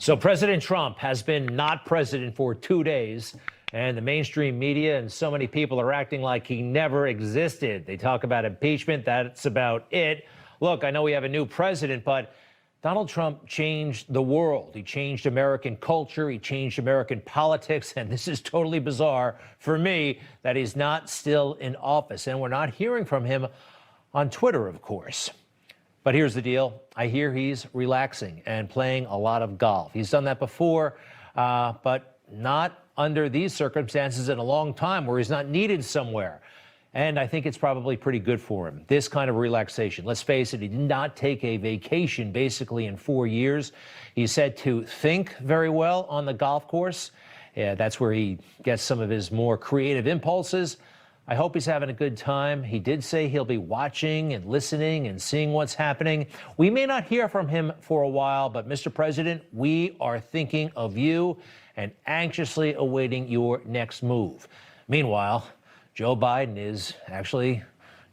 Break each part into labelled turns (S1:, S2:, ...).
S1: So President Trump has been not president for 2 days, and the mainstream media and so many people are acting like he never existed. They talk about impeachment. That's about it. Look, I know we have a new president, but Donald Trump changed the world. He changed American culture. He changed American politics. And this is totally bizarre for me that he's not still in office. And we're not hearing from him on Twitter, of course. But here's the deal. I hear he's relaxing and playing a lot of golf. He's done that before, but not under these circumstances in a long time where he's not needed somewhere. And I think it's probably pretty good for him, this kind of relaxation. Let's face it, he did not take a vacation basically in 4 years. He's said to think very well on the golf course. Yeah, that's where he gets some of his more creative impulses. I hope he's having a good time. He did say he'll be watching and listening and seeing what's happening. We may not hear from him for a while, but Mr. President, we are thinking of you and anxiously awaiting your next move. Meanwhile, Joe Biden is actually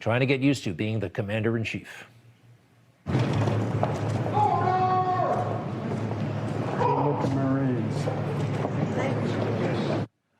S1: trying to get used to being the commander-in-chief.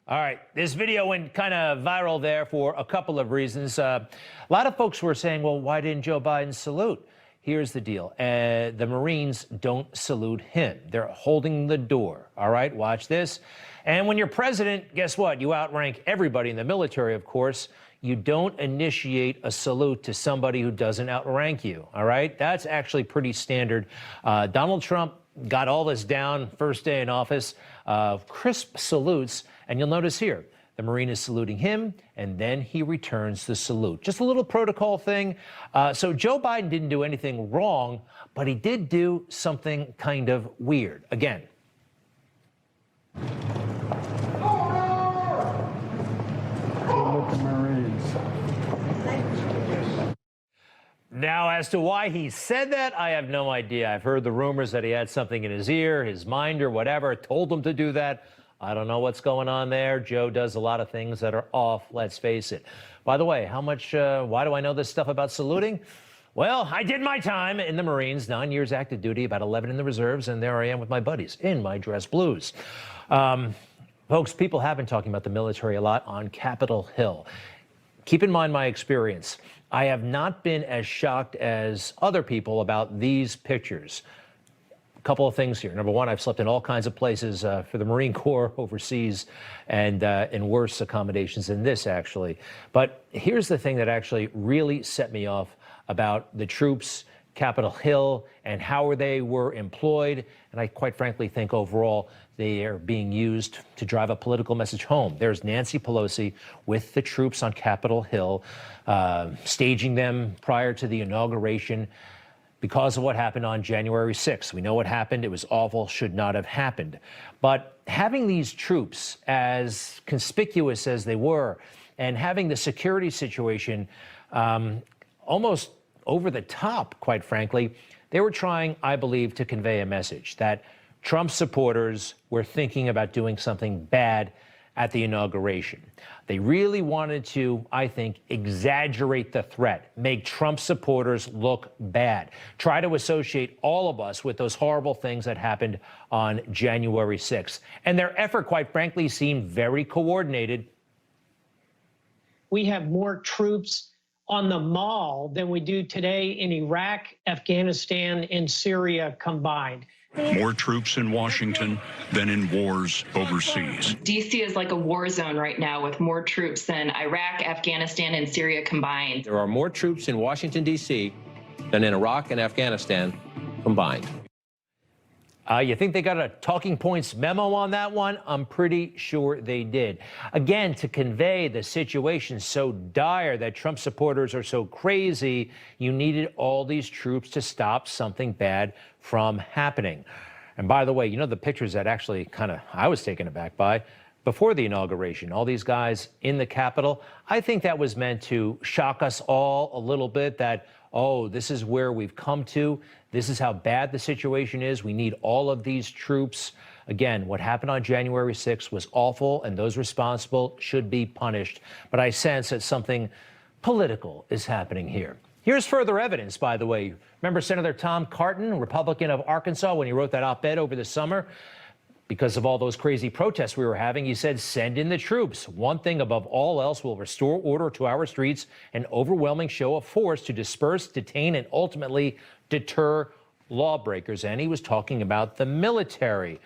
S1: All right, this video went kind of viral there for a couple of reasons. A lot of folks were saying, well, why didn't Joe Biden salute? Here's the deal. The Marines don't salute him. They're holding the door. All right, watch this. And when you're president, guess what? You outrank everybody in the military, of course. You don't initiate a salute to somebody who doesn't outrank you. All right, that's actually pretty standard. Donald Trump got all this down first day in office, crisp salutes. And you'll notice here, the Marine is saluting him, and then he returns the salute. Just a little protocol thing. So Joe Biden didn't do anything wrong, but he did do something kind of weird. Again. Now, as to why he said that, I have no idea. I've heard the rumors that he had something in his ear, his mind or whatever, told him to do that. I don't know what's going on there. Joe does a lot of things that are off, let's face it. By the way, why do I know this stuff about saluting? Well, I did my time in the Marines, 9 years active duty, about 11 in the reserves, and there I am with my buddies in my dress blues. Folks, people have been talking about the military a lot on Capitol Hill. Keep in mind my experience. I have not been as shocked as other people about these pictures. Couple of things here. Number one, I've slept in all kinds of places for the Marine Corps overseas and in worse accommodations than this, actually. But here's the thing that actually really set me off about the troops, Capitol Hill, and how they were employed. And I quite frankly think overall they are being used to drive a political message home. There's Nancy Pelosi with the troops on Capitol Hill, staging them prior to the inauguration, because of what happened on January 6th. We know what happened. It was awful, should not have happened. But having these troops, as conspicuous as they were, and having the security situation almost over the top, quite frankly, they were trying, I believe, to convey a message that Trump supporters were thinking about doing something bad at the inauguration. They really wanted to, I think, exaggerate the threat, make Trump supporters look bad, try to associate all of us with those horrible things that happened on January 6th. And their effort, quite frankly, seemed very coordinated.
S2: We have more troops on the mall than we do today in Iraq, Afghanistan, and Syria combined.
S3: More troops in Washington than in wars overseas.
S4: D.C. is like a war zone right now with more troops than Iraq, Afghanistan, and Syria combined.
S5: There are more troops in Washington, D.C. than in Iraq and Afghanistan combined.
S1: You think they got a talking points memo on that one? I'm pretty sure they did. Again, to convey the situation so dire that Trump supporters are so crazy, you needed all these troops to stop something bad from happening. And by the way, you know the pictures that actually I was taken aback by before the inauguration, all these guys in the Capitol, I think that was meant to shock us all a little bit that, oh, this is where we've come to. This is how bad the situation is. We need all of these troops. Again, what happened on January 6th was awful, and those responsible should be punished. But I sense that something political is happening here. Here's further evidence, by the way. Remember Senator Tom Cotton, Republican of Arkansas, when he wrote that op-ed over the summer? Because of all those crazy protests we were having, he said, send in the troops. One thing above all else will restore order to our streets, an overwhelming show of force to disperse, detain, and ultimately deter lawbreakers. And he was talking about the military.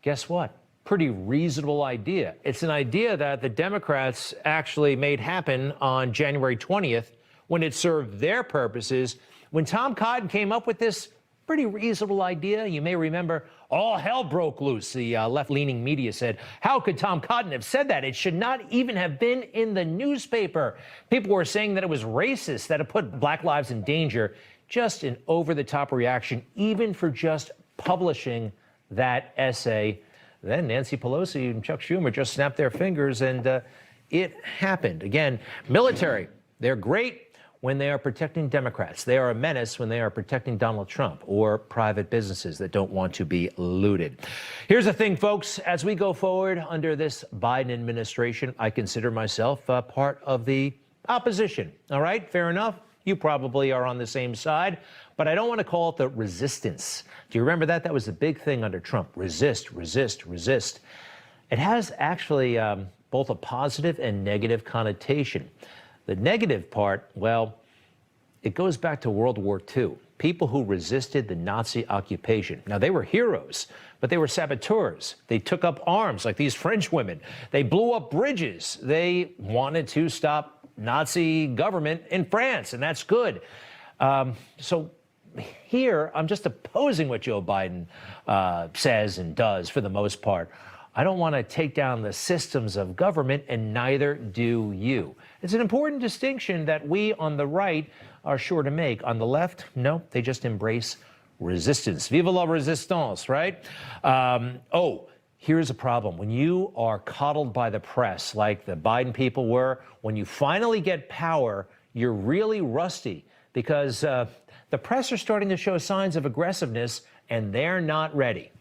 S1: Guess what? Pretty reasonable idea. It's an idea that the Democrats actually made happen on January 20th when it served their purposes. When Tom Cotton came up with this pretty reasonable idea, you may remember, all hell broke loose. The left-leaning media said, how could Tom Cotton have said that? It should not even have been in the newspaper. People were saying that it was racist, that it put black lives in danger. Just an over-the-top reaction, even for just publishing that essay. Then Nancy Pelosi and Chuck Schumer just snapped their fingers, and it happened. Again, military, they're great when they are protecting Democrats. They are a menace when they are protecting Donald Trump or private businesses that don't want to be looted. Here's the thing, folks. As we go forward under this Biden administration, I consider myself part of the opposition. All right, fair enough. You probably are on the same side, but I don't want to call it the resistance. Do you remember that? That was the big thing under Trump. Resist, resist, resist. It has actually both a positive and negative connotation. The negative part, well, it goes back to World War II. People who resisted the Nazi occupation. Now, they were heroes, but they were saboteurs. They took up arms like these French women. They blew up bridges. They wanted to stop Nazi government in France, and that's good. So here, I'm just opposing what Joe Biden says and does for the most part. I don't want to take down the systems of government, and neither do you. It's an important distinction that we on the right are sure to make. On the left, no, they just embrace resistance. Vive la resistance, right? Here's a problem. When you are coddled by the press, like the Biden people were, when you finally get power, you're really rusty because the press are starting to show signs of aggressiveness, and they're not ready.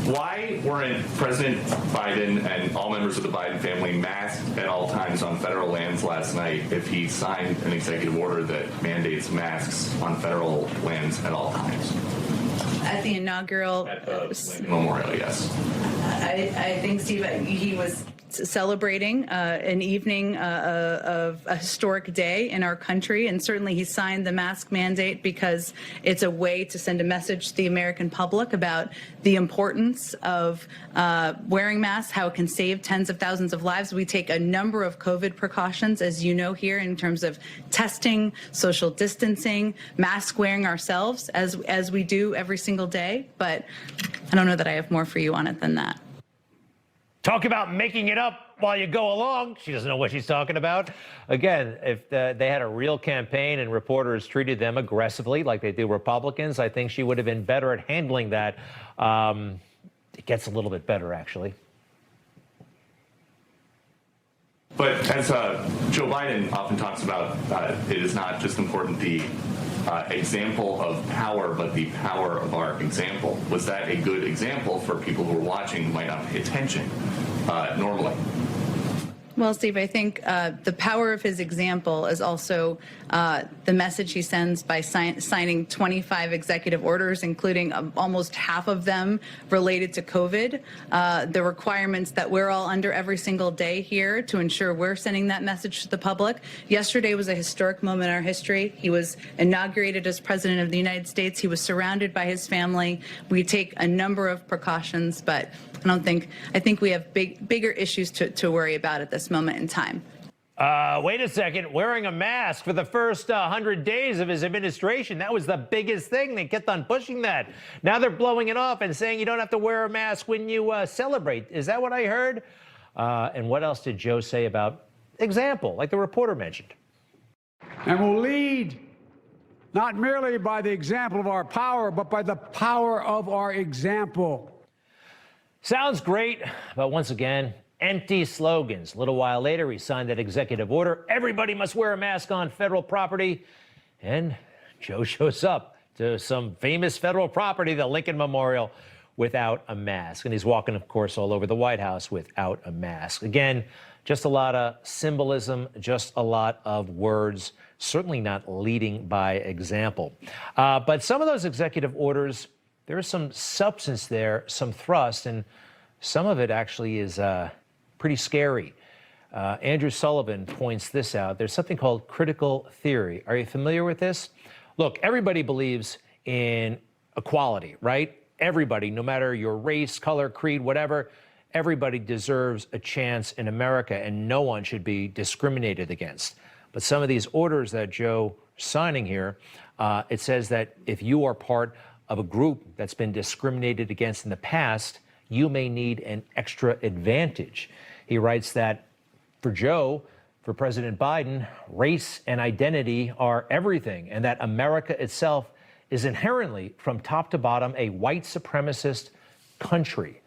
S6: Why weren't President Biden and all members of the Biden family masked at all times on federal lands last night if he signed an executive order that mandates masks on federal lands at all times?
S7: At the inaugural
S6: At the Lincoln Memorial, yes.
S7: I think, Steve, he was celebrating an evening of a historic day in our country, and certainly he signed the mask mandate because it's a way to send a message to the American public about the importance of wearing masks, how it can save tens of thousands of lives. We take a number of COVID precautions, as you know, here in terms of testing, social distancing, mask wearing ourselves, as we do every single day. But I don't know that I have more for you on it than that.
S1: Talk about making it up while you go along. She doesn't know what she's talking about. Again, if they had a real campaign and reporters treated them aggressively like they do Republicans, I think she would have been better at handling that. It gets a little bit better, actually.
S6: But as Joe Biden often talks about, it is not just important the example of power, but the power of our example. Was that a good example for people who are watching who might not pay attention normally?
S7: Well, Steve, I think the power of his example is also the message he sends by signing 25 executive orders, including almost half of them related to COVID, the requirements that we're all under every single day here to ensure we're sending that message to the public. Yesterday was a historic moment in our history. He was inaugurated as president of the United States. He was surrounded by his family. We take a number of precautions, but I think we have bigger issues to worry about at this moment in time.
S1: Wait a second. Wearing a mask for the first 100 days of his administration, that was the biggest thing. They kept on pushing that. Now they're blowing it off and saying you don't have to wear a mask when you celebrate. Is that what I heard? And what else did Joe say about example, like the reporter mentioned?
S8: And will lead not merely by the example of our power, but by the power of our example.
S1: Sounds great, but once again, empty slogans. A little while later, he signed that executive order. Everybody must wear a mask on federal property. And Joe shows up to some famous federal property, the Lincoln Memorial, without a mask. And he's walking, of course, all over the White House without a mask. Again, just a lot of symbolism, just a lot of words, certainly not leading by example. But some of those executive orders, there is some substance there, some thrust, and some of it actually is pretty scary. Andrew Sullivan points this out. There's something called critical theory. Are you familiar with this? Look, everybody believes in equality, right? Everybody, no matter your race, color, creed, whatever, everybody deserves a chance in America, and no one should be discriminated against. But some of these orders that Joe is signing here, it says that if you are part of a group that's been discriminated against in the past, you may need an extra advantage. He writes that for Joe, for President Biden, race and identity are everything, and that America itself is inherently, from top to bottom, a white supremacist country.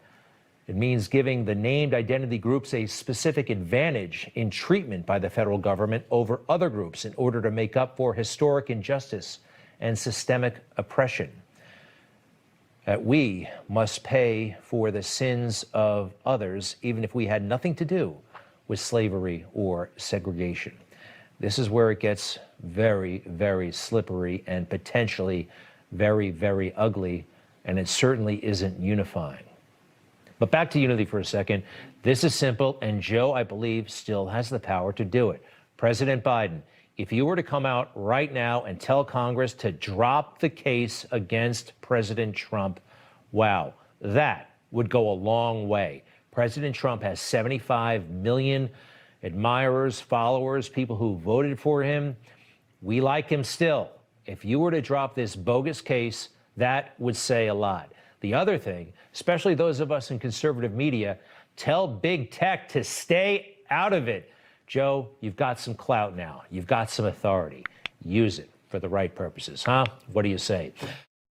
S1: It means giving the named identity groups a specific advantage in treatment by the federal government over other groups in order to make up for historic injustice and systemic oppression. That we must pay for the sins of others, even if we had nothing to do with slavery or segregation. This is where it gets very, very slippery and potentially very, very ugly, and it certainly isn't unifying. But back to unity for a second. This is simple, and Joe, I believe, still has the power to do it. President Biden, if you were to come out right now and tell Congress to drop the case against President Trump, wow, that would go a long way. President Trump has 75 million admirers, followers, people who voted for him. We like him still. If you were to drop this bogus case, that would say a lot. The other thing, especially those of us in conservative media, tell big tech to stay out of it. Joe, you've got some clout now. You've got some authority. Use it for the right purposes, huh? What do you say?